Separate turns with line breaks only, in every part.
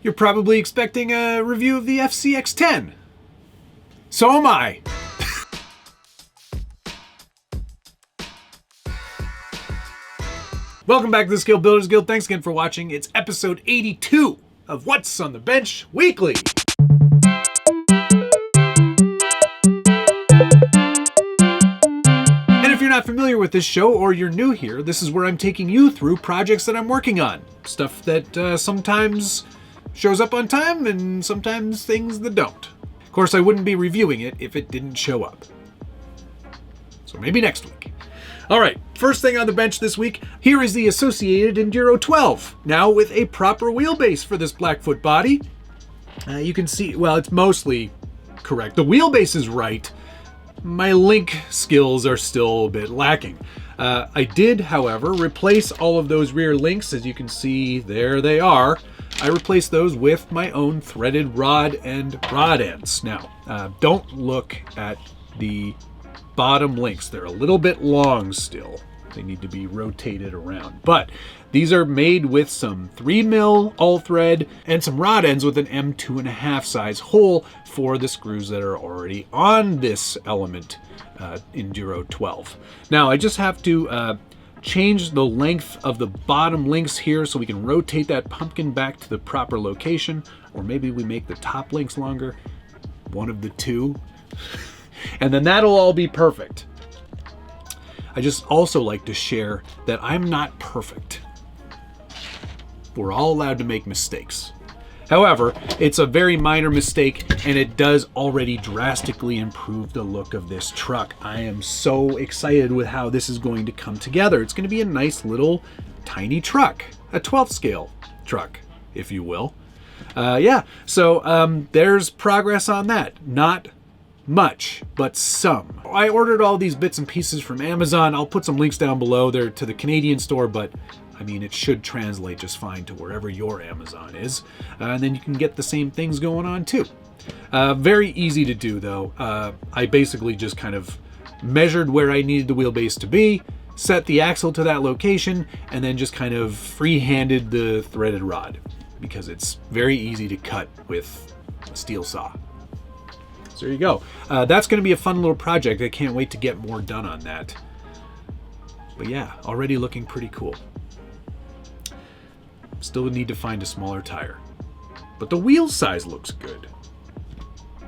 You're probably expecting a review of the FCX10. So am I. Welcome back to the Skill Builders Guild. Thanks again for watching. It's episode 82 of What's on the Bench Weekly. And if you're not familiar with this show or you're new here, this is where I'm taking you through projects that I'm working on. Stuff that sometimes shows up on time and sometimes things that don't. Of course, I wouldn't be reviewing it if it didn't show up. So maybe next week. All right, first thing on the bench this week, here is the Associated Enduro 12. Now with a proper wheelbase for this Blackfoot body. You can see, well, it's mostly correct. The wheelbase is right. My link skills are still a bit lacking. I did, however, replace all of those rear links. As you can see, there they are. I replaced those with my own threaded rod and rod ends. Now, don't look at the bottom links. They're a little bit long still. They need to be rotated around. But these are made with some 3mm all thread and some rod ends with an M2.5 size hole for the screws that are already on this Element Enduro 12. Now, I just have to change the length of the bottom links here so we can rotate that pumpkin back to the proper location, or maybe we make the top links longer, one of the two, and then that'll all be perfect. I just also like to share that I'm not perfect. We're all allowed to make mistakes. However, it's a very minor mistake and it does already drastically improve the look of this truck. I am so excited with how this is going to come together. It's going to be a nice little tiny truck, a 12th scale truck, if you will. So there's progress on that. Not much, but some. I ordered all these bits and pieces from Amazon. I'll put some links down below there to the Canadian store, but I mean, it should translate just fine to wherever your Amazon is. And then you can get the same things going on too. Very easy to do though. I basically just kind of measured where I needed the wheelbase to be, set the axle to that location, and then just kind of free-handed the threaded rod because it's very easy to cut with a steel saw. So there you go. That's going to be a fun little project. I can't wait to get more done on that. But yeah, already looking pretty cool. Still need to find a smaller tire. But the wheel size looks good.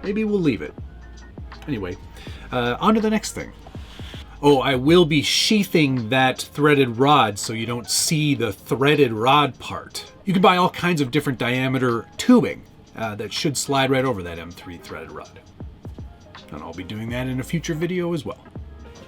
Maybe we'll leave it. Anyway, on to the next thing. Oh, I will be sheathing that threaded rod so you don't see the threaded rod part. You can buy all kinds of different diameter tubing that should slide right over that M3 threaded rod. And I'll be doing that in a future video as well.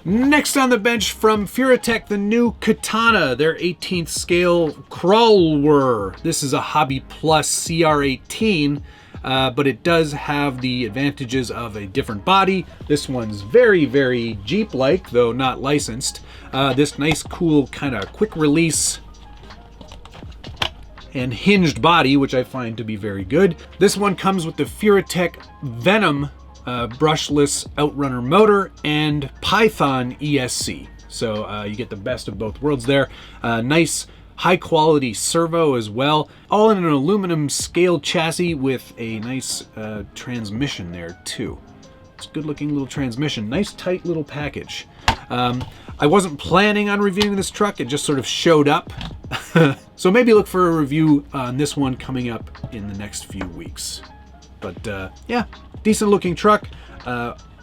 Next on the bench from Furite, the new Katana, their 18th scale crawler. This is a Hobby Plus CR18, but it does have the advantages of a different body. This one's very, very Jeep-like, though not licensed. This nice, cool, kind of quick release and hinged body, which I find to be very good. This one comes with the Furite Venom brushless outrunner motor and Python ESC. So you get the best of both worlds there. Nice high quality servo as well. All in an aluminum scale chassis with a nice transmission there too. It's a good looking little transmission. Nice tight little package. I wasn't planning on reviewing this truck. It just sort of showed up. So maybe look for a review on this one coming up in the next few weeks. But yeah, decent looking truck.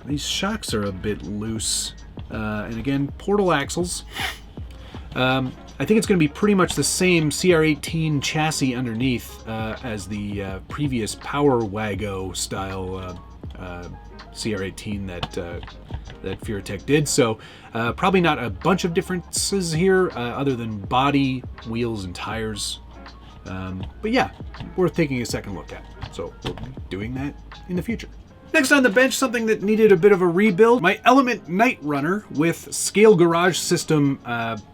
These shocks are a bit loose. And again, portal axles. I think it's going to be pretty much the same CR18 chassis underneath as the previous Power Wago style CR18 that Furite did. So probably not a bunch of differences here other than body, wheels, and tires. But yeah, worth taking a second look at. So we'll be doing that in the future. Next on the bench, something that needed a bit of a rebuild. My Element Night Runner with scale garage system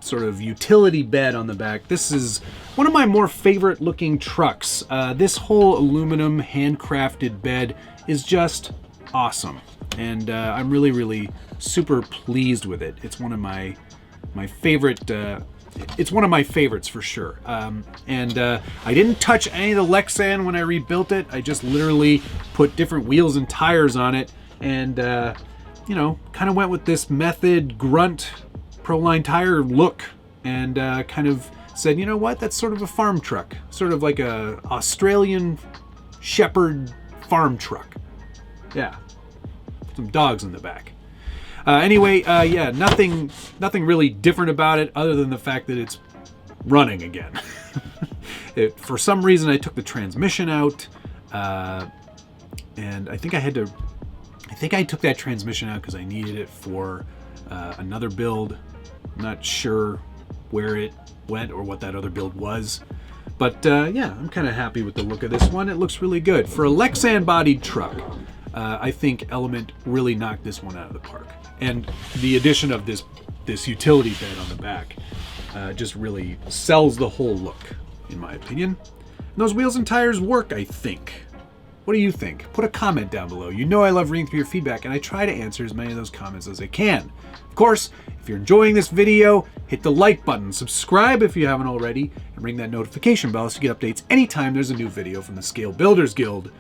sort of utility bed on the back. This is one of my more favorite looking trucks. This whole aluminum handcrafted bed is just awesome. And I'm really, really super pleased with it. It's one of my favorite it's one of my favorites for sure. I didn't touch any of the Lexan when I rebuilt it. I just literally put different wheels and tires on it, and you know, kind of went with this Method Grunt Proline tire look, and kind of said, you know what, that's sort of a farm truck, sort of like a Australian Shepherd farm truck. Yeah, some dogs in the back. Anyway, yeah, nothing really different about it other than the fact that it's running again. For some reason, I took the transmission out, and I think I took that transmission out because I needed it for another build. I'm not sure where it went or what that other build was. But yeah, I'm kind of happy with the look of this one. It looks really good. For a Lexan-bodied truck, I think Element really knocked this one out of the park. And the addition of this utility bed on the back just really sells the whole look, in my opinion. And those wheels and tires work, I think. What do you think? Put a comment down below. You know I love reading through your feedback, and I try to answer as many of those comments as I can. Of course, if you're enjoying this video, hit the like button, subscribe if you haven't already, and ring that notification bell so you get updates anytime there's a new video from the Scale Builders Guild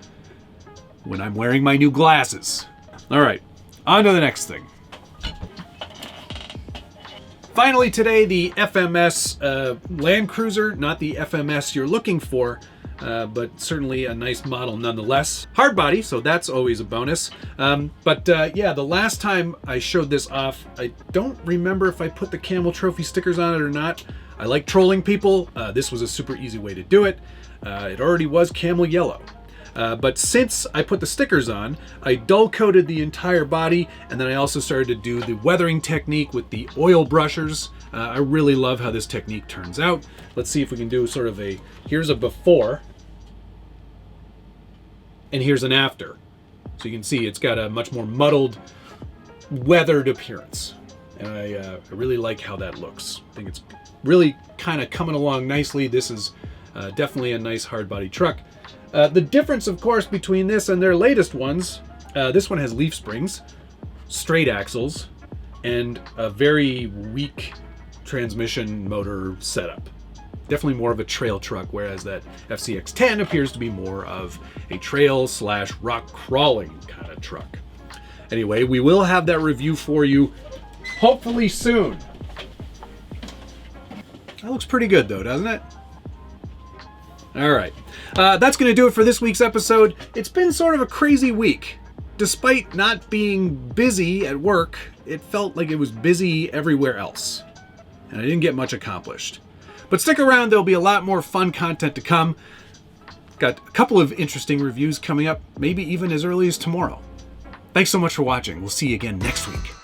when I'm wearing my new glasses. All right, on to the next thing. Finally today, the FMS Land Cruiser, not the FMS you're looking for, but certainly a nice model nonetheless. Hard body, so that's always a bonus. Yeah, the last time I showed this off, I don't remember if I put the Camel Trophy stickers on it or not. I like trolling people. This was a super easy way to do it. It already was camel yellow. But since I put the stickers on, I dull coated the entire body, and then I also started to do the weathering technique with the oil brushers. I really love how this technique turns out. Let's see if we can do sort of here's a before, and here's an after. So you can see it's got a much more muddled, weathered appearance. And I really like how that looks. I think it's really kind of coming along nicely. This is definitely a nice hard body truck. The difference, of course, between this and their latest ones, this one has leaf springs, straight axles, and a very weak transmission motor setup. Definitely more of a trail truck, whereas that FCX10 appears to be more of a trail/rock crawling kind of truck. Anyway, we will have that review for you hopefully soon. That looks pretty good though, doesn't it? All right, that's going to do it for this week's episode. It's been sort of a crazy week. Despite not being busy at work, it felt like it was busy everywhere else, and I didn't get much accomplished. But stick around, there'll be a lot more fun content to come. Got a couple of interesting reviews coming up, maybe even as early as tomorrow. Thanks so much for watching. We'll see you again next week.